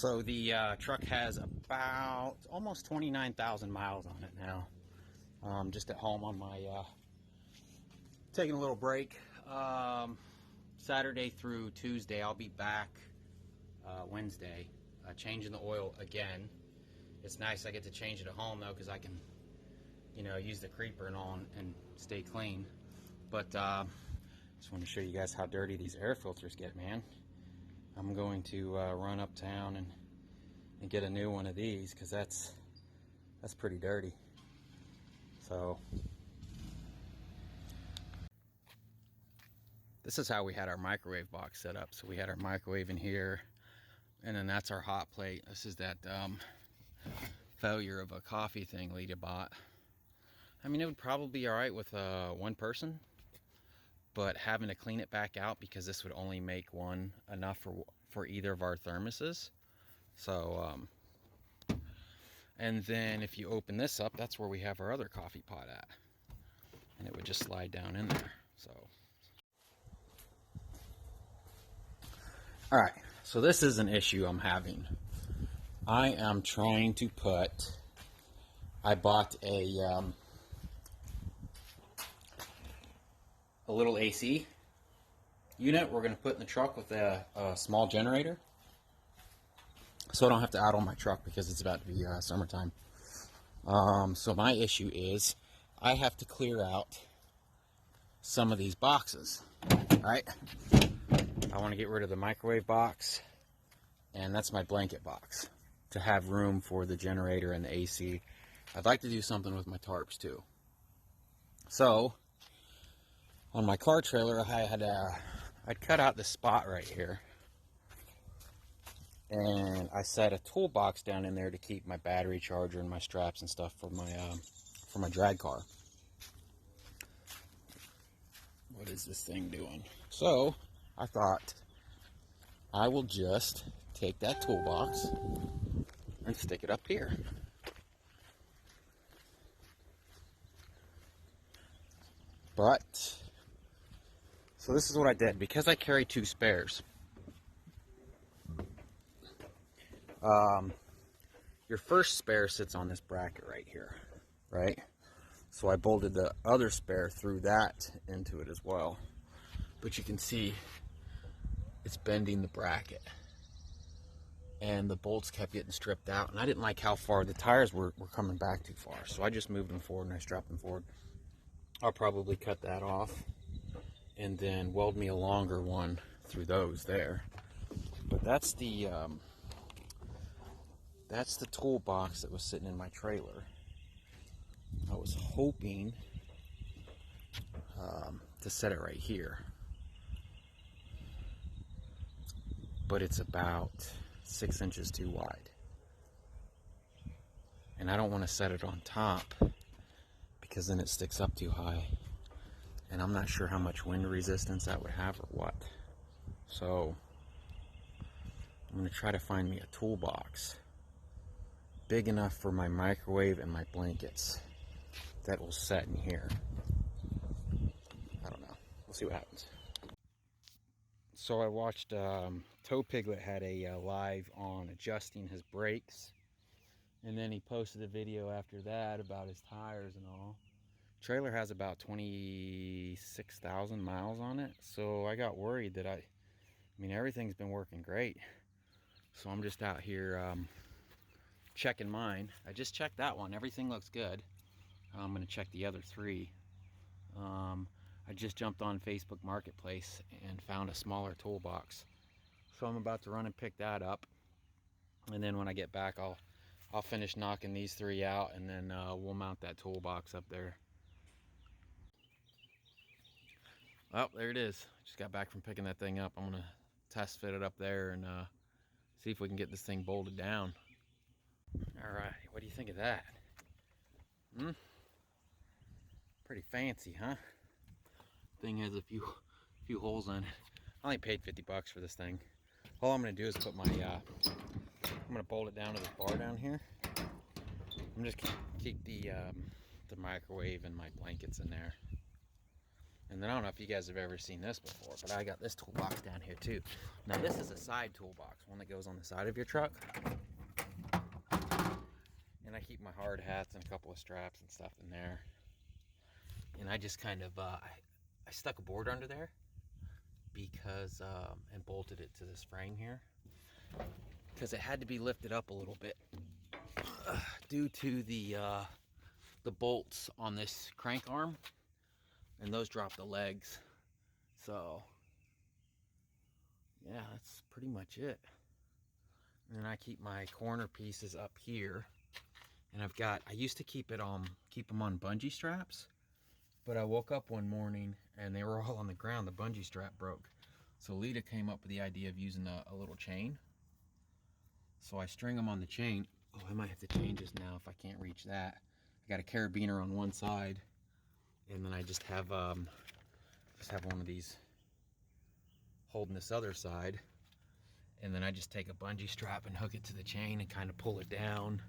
So the truck has about almost 29,000 miles on it now. Just at home on my, taking a little break. Saturday through Tuesday, I'll be back Wednesday, changing the oil again. It's nice I get to change it at home though, because I can, you know, use the creeper and all and stay clean. But just want to show you guys how dirty these air filters get, man. I'm going to run uptown and get a new one of these, because that's pretty dirty. So this is how we had our microwave box set up. So we had our microwave in here, and then that's our hot plate. This is that failure of a coffee thing Lita bought. I mean, it would probably be all right with one person, but having to clean it back out, because this would only make one enough for either of our thermoses. So and then if you open this up, that's where we have our other coffee pot at, and it would just slide down in there. So all right, so this is an issue I'm having. I am trying to put, I bought a little AC unit we're going to put in the truck with a small generator, so I don't have to idle my truck because it's about to be summertime. So my issue is I have to clear out some of these boxes, right? I want to get rid of the microwave box, and that's my blanket box, to have room for the generator and the AC. I'd like to do something with my tarps too. So on my car trailer, I'd cut out this spot right here, and I set a toolbox down in there to keep my battery charger and my straps and stuff for my drag car. What is this thing doing? So I thought I will just take that toolbox and stick it up here. But so this is what I did, because I carry two spares. Your first spare sits on this bracket right here, right? So I bolted the other spare through that into it as well. But you can see it's bending the bracket, and the bolts kept getting stripped out, and I didn't like how far the tires were coming back too far. So I just moved them forward and I strapped them forward. I'll probably cut that off and then weld me a longer one through those there. But that's the toolbox that was sitting in my trailer. I was hoping to set it right here, but it's about 6 inches too wide, and I don't want to set it on top because then it sticks up too high, and I'm not sure how much wind resistance that would have or what. So I'm going to try to find me a toolbox big enough for my microwave and my blankets that will set in here. I don't know. We'll see what happens. So I watched Toe Piglet had a live on adjusting his brakes, and then he posted a video after that about his tires and all. Trailer has about 26,000 miles on it, so I got worried that I mean everything's been working great, so I'm just out here checking mine. I just checked that one, everything looks good. I'm gonna check the other three. I just jumped on Facebook Marketplace and found a smaller toolbox, so I'm about to run and pick that up, and then when I get back I'll finish knocking these three out, and then we'll mount that toolbox up there. Oh, there it is. Just got back from picking that thing up. I'm gonna test fit it up there and see if we can get this thing bolted down. All right, what do you think of that? Pretty fancy, huh? Thing has a few holes in it. I only paid 50 bucks for this thing. All I'm gonna do is put my I'm gonna bolt it down to this bar down here. I'm just gonna keep the microwave and my blankets in there, And then I don't know if you guys have ever seen this before, but I got this toolbox down here too. Now this is a side toolbox, one that goes on the side of your truck. And I keep my hard hats and a couple of straps and stuff in there. And I just kind of, I stuck a board under there because, and bolted it to this frame here. Because it had to be lifted up a little bit due to the bolts on this crank arm. And those drop the legs. So, yeah, that's pretty much it. And then I keep my corner pieces up here. And I used to keep them on bungee straps, but I woke up one morning and they were all on the ground. The bungee strap broke. So Lita came up with the idea of using a little chain. So I string them on the chain. Oh, I might have to change this now if I can't reach that. I got a carabiner on one side, and then I just have one of these holding this other side. And then I just take a bungee strap and hook it to the chain and kind of pull it down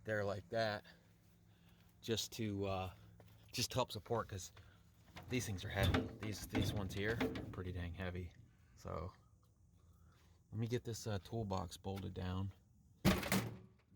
there like that, just to help support, because these things are heavy. These ones here are pretty dang heavy. So let me get this toolbox bolted down and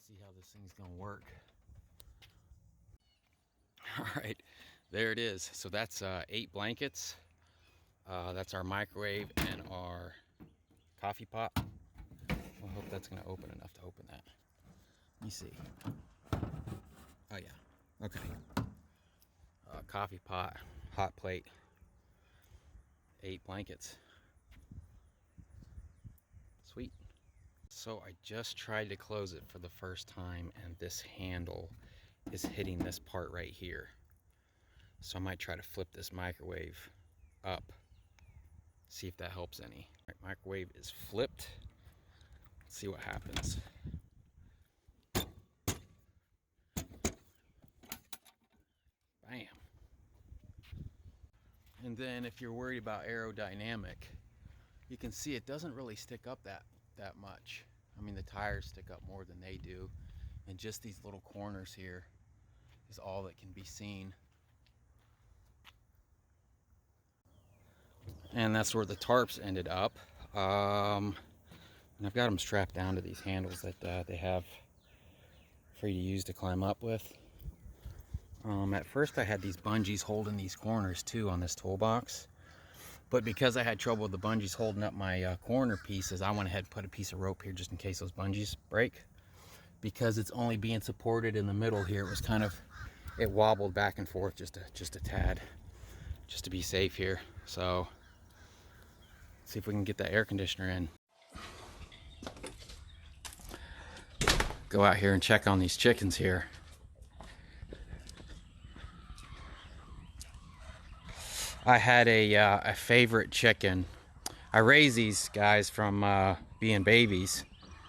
see how this thing's gonna work. All right, there it is. So that's 8 blankets. That's our microwave and our coffee pot. I hope that's gonna open enough to open that. Let me see. Oh yeah, okay. Coffee pot, hot plate, 8 blankets. Sweet. So I just tried to close it for the first time, and this handle is hitting this part right here. So I might try to flip this microwave up, see if that helps any. All right, microwave is flipped. Let's see what happens. Bam. And then if you're worried about aerodynamic, you can see it doesn't really stick up that much. I mean, the tires stick up more than they do. And just these little corners here is all that can be seen. And that's where the tarps ended up. And I've got them strapped down to these handles that they have for you to use to climb up with. At first I had these bungees holding these corners too on this toolbox, but because I had trouble with the bungees holding up my corner pieces, I went ahead and put a piece of rope here just in case those bungees break. Because it's only being supported in the middle here, it wobbled back and forth just a tad, just to be safe here. So let's see if we can get that air conditioner in. Go out here and check on these chickens here. I had a favorite chicken. I raised these guys from being babies.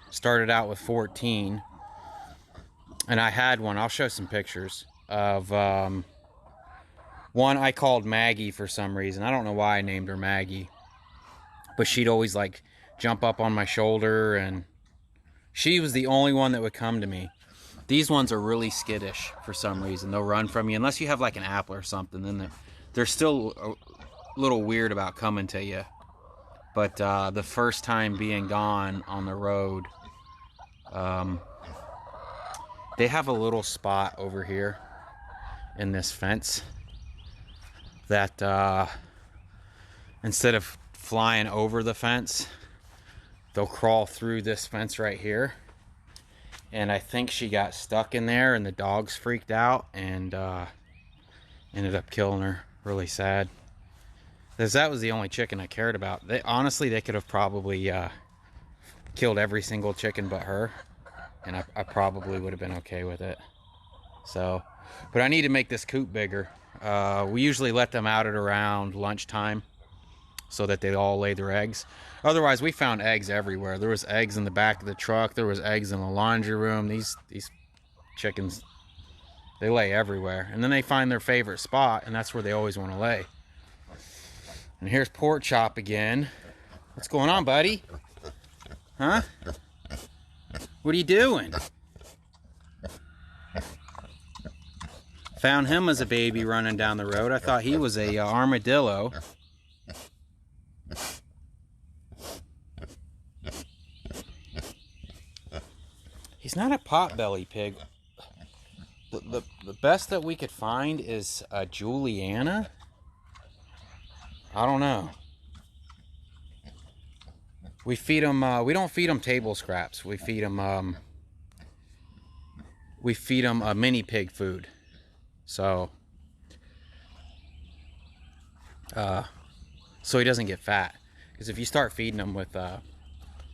Started out with 14. And I had one, I'll show some pictures of one I called Maggie for some reason. I don't know why I named her Maggie. But she'd always like jump up on my shoulder, and she was the only one that would come to me. These ones are really skittish for some reason. They'll run from you unless you have like an apple or something. Then they're still a little weird about coming to you. But the first time being gone on the road, they have a little spot over here in this fence that instead of flying over the fence, they'll crawl through this fence right here. And I think she got stuck in there, and the dogs freaked out and ended up killing her. Really sad. Because that was the only chicken I cared about. Honestly, they could have probably killed every single chicken but her, and I probably would have been okay with it. So, but I need to make this coop bigger. We usually let them out at around lunchtime so that they all lay their eggs. Otherwise, we found eggs everywhere. There was eggs in the back of the truck. There was eggs in the laundry room. These chickens, they lay everywhere. And then they find their favorite spot, and that's where they always want to lay. And here's Pork Chop again. What's going on, buddy? Huh? What are you doing? Found him as a baby running down the road. I thought he was a armadillo. He's not a potbelly pig. The best that we could find is a Juliana. I don't know. We feed them. We don't feed them table scraps. We feed them. We feed them a mini pig food. So he doesn't get fat. Because if you start feeding them with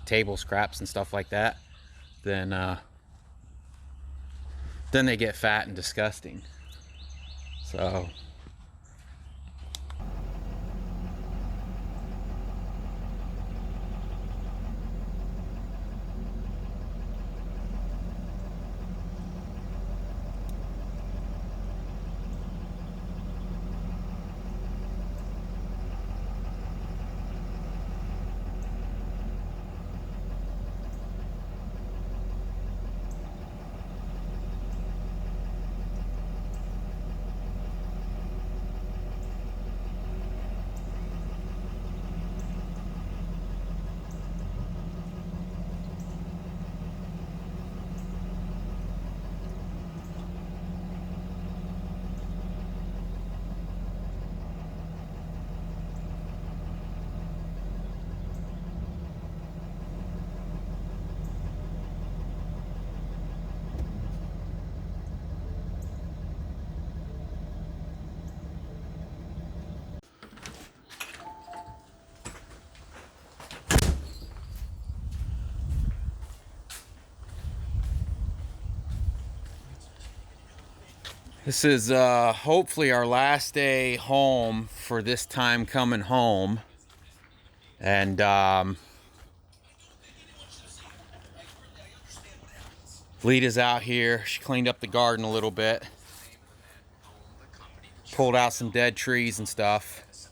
table scraps and stuff like that, then they get fat and disgusting. So this is hopefully our last day home for this time coming home. And Lita's out here. She cleaned up the garden a little bit. Pulled out some dead trees and stuff.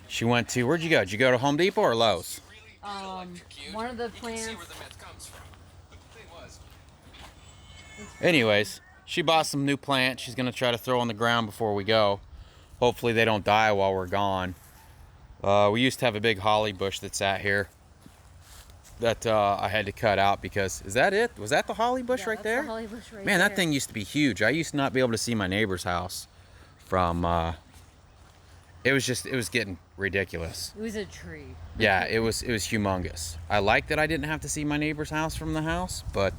She went to, where'd you go? Did you go to Home Depot or Lowe's? One of the plants. Anyways, she bought some new plants. She's going to try to throw on the ground before we go. Hopefully they don't die while we're gone. We used to have a big holly bush that sat here that I had to cut out because, is that it? Was that the holly bush right there? The holly bush right Man, there. that thing used to be huge. I used to not be able to see my neighbor's house from, it was getting ridiculous. It was a tree. Yeah, it was humongous. I like that I didn't have to see my neighbor's house from the house, but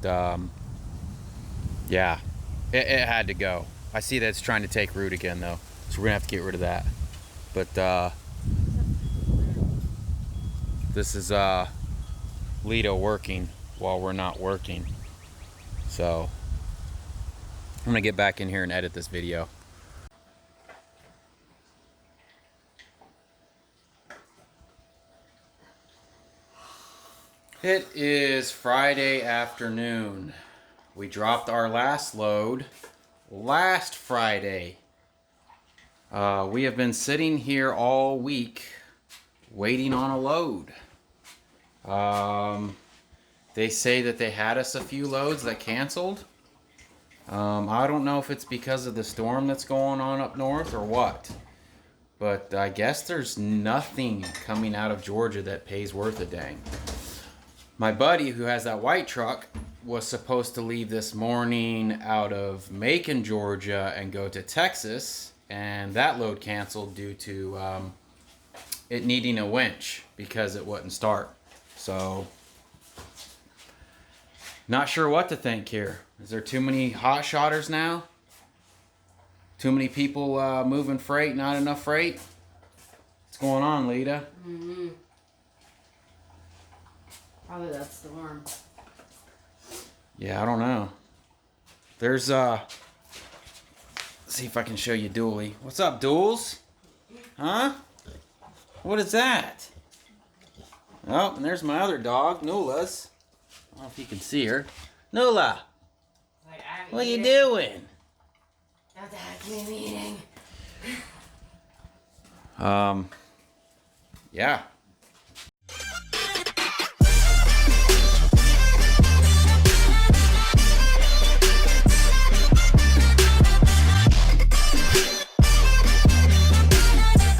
yeah, it had to go. I see that it's trying to take root again though, so we're gonna have to get rid of that. But this is Lita working while we're not working, so I'm gonna get back in here and edit this video. It is Friday afternoon. We dropped our last load last Friday. We have been sitting here all week waiting on a load. They say that they had us a few loads that canceled. I don't know if it's because of the storm that's going on up north or what. But I guess there's nothing coming out of Georgia that pays worth a dang. My buddy who has that white truck was supposed to leave this morning out of Macon, Georgia and go to Texas, and that load canceled due to it needing a winch because it wouldn't start. So, not sure what to think here. Is there too many hot shotters now? Too many people moving freight, not enough freight? What's going on, Lita? Mm-hmm. Probably that storm. Yeah, I don't know. There's let's see if I can show you Dooley. What's up, Dools? Huh? What is that? Oh, and there's my other dog, Nula's. I don't know if you can see her. Nula! What are you doing? Not that meeting. Yeah.